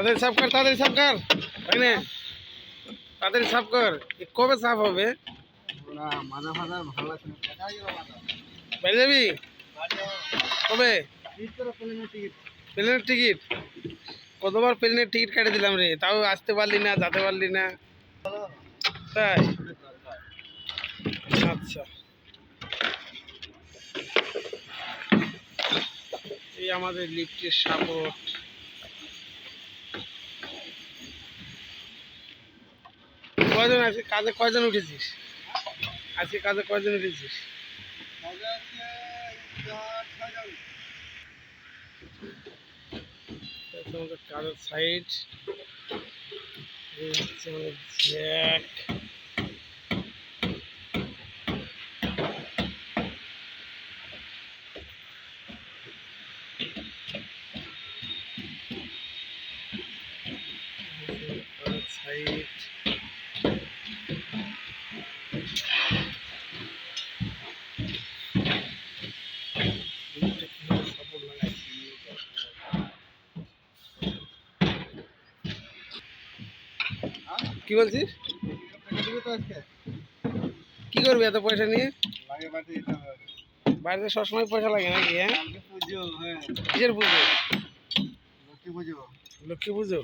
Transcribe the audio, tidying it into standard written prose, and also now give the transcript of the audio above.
তাদের সাফ কর, তাদের সাফ কর ভাইনে, তাদের সাফ কর। কবে সাফ হবে? বাইরে যাবি কবে? প্লেনের টিকিট? কতবার প্লেনের টিকিট কেটে দিলাম রে, তাও আসতে পারলি না, যেতে পারলি না। তাই? আচ্ছা, এই আমাদের লিফটের সাপোর্ট। কয়জন আছে কাজে? কয়জন উঠেছিস আজকে কাজে? কয়জন উঠেছিস? আমাদের কাজের সাইড, এই হচ্ছে আমাদের জ্যাক। সাইড সাপোর্ট লাগাইছি। কি বলছিস? কি করবি এত পয়সা নিয়ে? বাড়িতে সবসময় পয়সা লাগে নাকি? হ্যাঁ, কিসের পুজো? লক্ষ্মী পুজো। লক্ষ্মী পুজো?